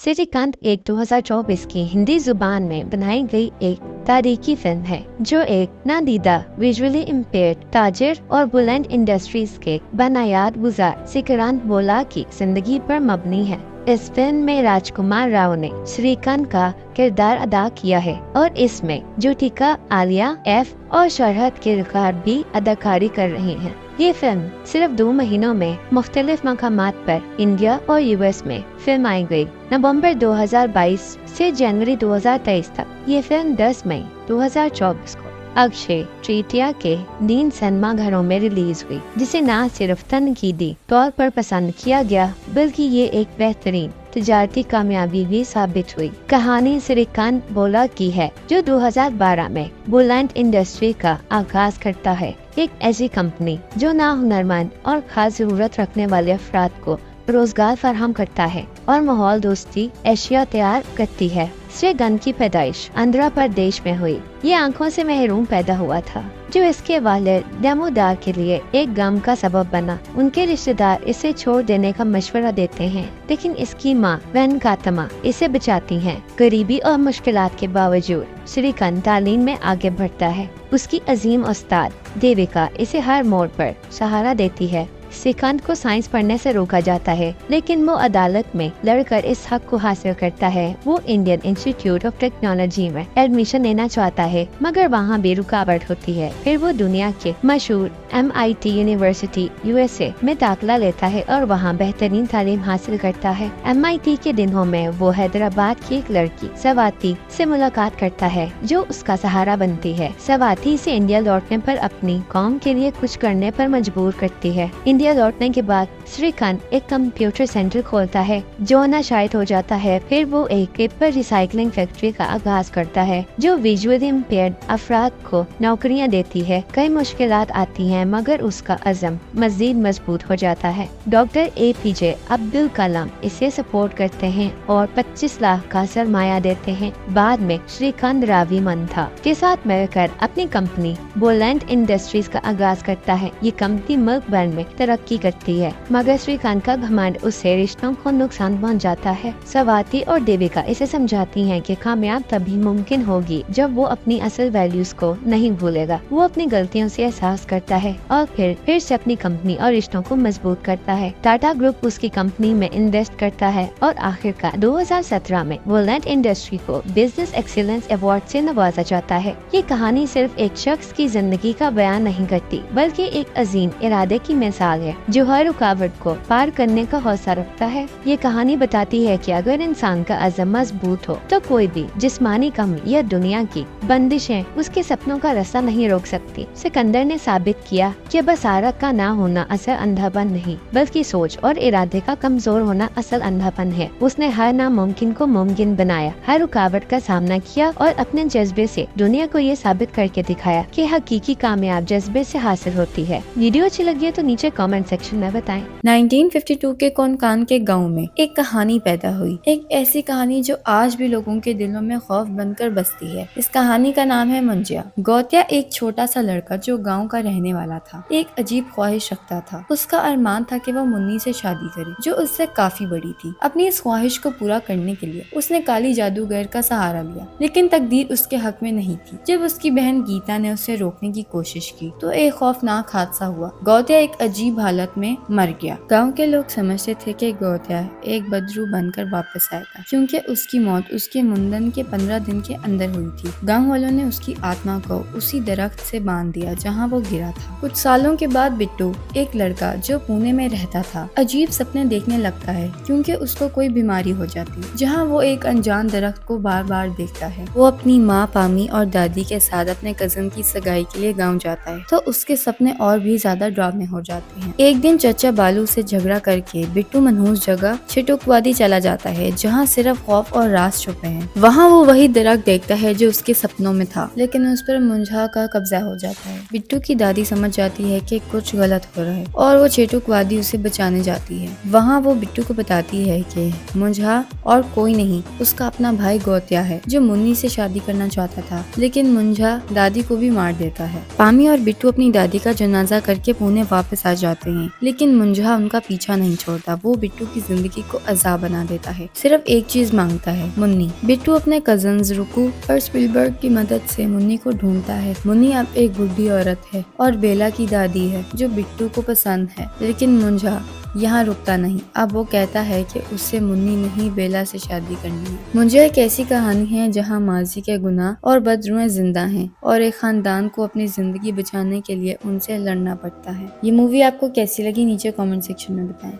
श्रीकांत एक 2024 की हिंदी जुबान में बनाई गई एक तारीखी फिल्म है जो एक नादीदा विजुअली इम्पेयर्ड ताजिर और बुलंद इंडस्ट्रीज के बनायाद गुजार श्रीकांत बोला की जिंदगी पर मबनी है। इस फिल्म में राजकुमार राव ने श्रीकांत का किरदार अदा किया है और इसमें ज्योतिका, आलिया एफ और शरहत किरकार भी अदाकारी कर रही हैं। ये फिल्म सिर्फ 2 महीनों में मुख्तलिफ मकामात पर इंडिया और यूएस में फिल्माई गई। नवंबर 2022 से जनवरी 2023 तक ये फिल्म 10 मई 2024 को अक्षय तृतीया के 3 सिनेमा घरों में रिलीज हुई, जिसे न सिर्फ तनकीदी तौर पर पसंद किया गया बल्कि ये एक बेहतरीन तिजारती कामयाबी भी साबित हुई। कहानी श्रीकांत बोला की है जो 2012 में बुलंद इंडस्ट्री का आगाज करता है। एक ऐसी कंपनी जो ना हुनरमंद और खास जरूरत रखने वाले अफराद को रोजगार फराहम करता है और माहौल दोस्ती एशिया तैयार करती है। श्रीकांत की पैदाइश आंध्र प्रदेश में हुई। ये आंखों से महरूम पैदा हुआ था जो इसके वालिद दामोदर के लिए एक गम का सबब बना। उनके रिश्तेदार इसे छोड़ देने का मशवरा देते हैं, लेकिन इसकी माँ वेंकटम्मा इसे बचाती हैं। गरीबी और मुश्किलात के बावजूद श्रीकांत तालीम में आगे बढ़ता है। उसकी अजीम उस्ताद देविका इसे हर मोड़ पर सहारा देती है। श्रीकांत को साइंस पढ़ने से रोका जाता है, लेकिन वो अदालत में लड़कर इस हक को हासिल करता है। वो इंडियन इंस्टीट्यूट ऑफ टेक्नोलॉजी में एडमिशन लेना चाहता है, मगर वहाँ भी रुकावट होती है। फिर वो दुनिया के मशहूर MIT यूनिवर्सिटी USA में दाखिला लेता है और वहाँ बेहतरीन तालीम हासिल करता है। MIT के दिनों में वो हैदराबाद की एक लड़की स्वाति से मुलाकात करता है जो उसका सहारा बनती है। स्वाति से इंडिया लौटने पर अपनी कौम के लिए कुछ करने पर मजबूर करती है। इंडिया लौटने के बाद श्रीकांत एक कंप्यूटर सेंटर खोलता है जो नशायत हो जाता है। फिर वो एक पेपर रिसाइकलिंग फैक्ट्री का आगाज करता है जो विजुअली इम्पेयर्ड अफराद को नौकरियां देती है। कई मुश्किलात आती हैं, मगर उसका अज़म मजीद मजबूत हो जाता है। डॉक्टर APJ अब्दुल कलाम इसे सपोर्ट करते हैं और 25 लाख का सरमाया देते हैं। बाद में श्रीकांत रावी मंथा के साथ मिलकर अपनी कंपनी बुलंद इंडस्ट्रीज का आगाज करता है। ये कंपनी मुल्क भर में तरक्की करती है, मगर श्रीकांत का घमंड उससे रिश्तों को नुकसान पहुंचाता है। स्वाति और देविका इसे समझाती हैं कि कामयाब तभी मुमकिन होगी जब वो अपनी असल वैल्यूज को नहीं भूलेगा। वो अपनी गलतियों से एहसास करता है और फिर से अपनी कंपनी और रिश्तों को मजबूत करता है। टाटा ग्रुप उसकी कंपनी में इन्वेस्ट करता है और आखिरकार 2017 में बुलंद इंडस्ट्री को बिजनेस एक्सीलेंस अवार्ड से नवाजा जाता है। ये कहानी सिर्फ एक शख्स की जिंदगी का बयान नहीं करती, बल्कि एक अजीम इरादे की मिसाल है जो हर रुकावट को पार करने का हौसला रखता है। ये कहानी बताती है कि अगर इंसान का अज़म मजबूत हो तो कोई भी जिस्मानी कमी या दुनिया की बंदिशें उसके सपनों का रास्ता नहीं रोक सकती। सिकंदर ने साबित किया कि बसारत का ना होना असल अंधापन नहीं, बल्कि सोच और इरादे का कमजोर होना असल अंधापन है। उसने हर नामुमकिन को मुमकिन बनाया, हर रुकावट का सामना किया और अपने जज्बे से दुनिया को ये साबित करके दिखाया कि हकीकी कामयाब जज्बे से हासिल होती है। वीडियो अच्छी लगी है तो नीचे कमेंट सेक्शन में बताएं। 1952 के कोनकान के गांव में एक कहानी पैदा हुई, एक ऐसी कहानी जो आज भी लोगों के दिलों में खौफ बनकर बसती है। इस कहानी का नाम है मुंजिया। गौतिया एक छोटा सा लड़का जो गांव का रहने वाला था, एक अजीब ख्वाहिश रखता था। उसका अरमान था कि वह मुन्नी से शादी करे जो उससे काफी बड़ी थी। अपनी इस ख्वाहिश को पूरा करने के लिए उसने काली जादूगर का सहारा लिया, लेकिन तकदीर उसके हक में नहीं थी। जब उसकी बहन गीता ने उसे रोकने की कोशिश की तो एक खौफनाक हादसा हुआ। गौतिया एक अजीब हालत में मर गया। गांव के लोग समझते थे कि गौतिया एक बदरू बनकर वापस आएगा, क्योंकि उसकी मौत उसके मुंडन के 15 दिन के अंदर हुई थी। गांव वालों ने उसकी आत्मा को उसी दरख्त से बांध दिया जहां वो गिरा था। कुछ सालों के बाद बिट्टू, एक लड़का जो पुणे में रहता था, अजीब सपने देखने लगता है क्योंकि उसको कोई बीमारी हो जाती है। जहाँ वो एक अनजान दरख्त को बार बार देखता है। वो अपनी माँ, पामी और दादी के साथ अपने कजन की सगाई के लिए गाँव जाता है तो उसके सपने और भी ज्यादा डरावने हो जाते हैं। एक दिन चचा बालू से झगड़ा करके बिट्टू मनहूस जगह छिटुकवादी चला जाता है जहाँ सिर्फ खौफ और राज छुपे हैं। वहाँ वो वही दरख्त देखता है जो उसके सपनों में था, लेकिन उस पर मुंझा का कब्जा हो जाता है। बिट्टू की दादी समझ जाती है कि कुछ गलत हो रहा है और वो छिटुकवादी उसे बचाने जाती है। वहाँ वो बिट्टू को बताती है कि मुंझा और कोई नहीं, उसका अपना भाई गौतिया है जो मुन्नी से शादी करना चाहता था, लेकिन मुंझा दादी को भी मार देता है। पामी और बिट्टू अपनी दादी का जनाजा करके पुणे वापस आ जाते जाते हैं, लेकिन मुंजा उनका पीछा नहीं छोड़ता। वो बिट्टू की जिंदगी को अजाब बना देता है। सिर्फ एक चीज मांगता है, मुन्नी। बिट्टू अपने कजन्स रुकू और स्पीलबर्ग की मदद से मुन्नी को ढूंढता है। मुन्नी अब एक बुढ़ी औरत है और बेला की दादी है जो बिट्टू को पसंद है, लेकिन मुंजा यहाँ रुकता नहीं। अब वो कहता है कि उससे मुन्नी नहीं बेला से शादी करनी है। मुंजा एक ऐसी कहानी है जहाँ माजी के गुनाह और बदरुएं जिंदा हैं और एक खानदान को अपनी जिंदगी बचाने के लिए उनसे लड़ना पड़ता है। ये मूवी आपको कैसी लगी नीचे कमेंट सेक्शन में बताएं।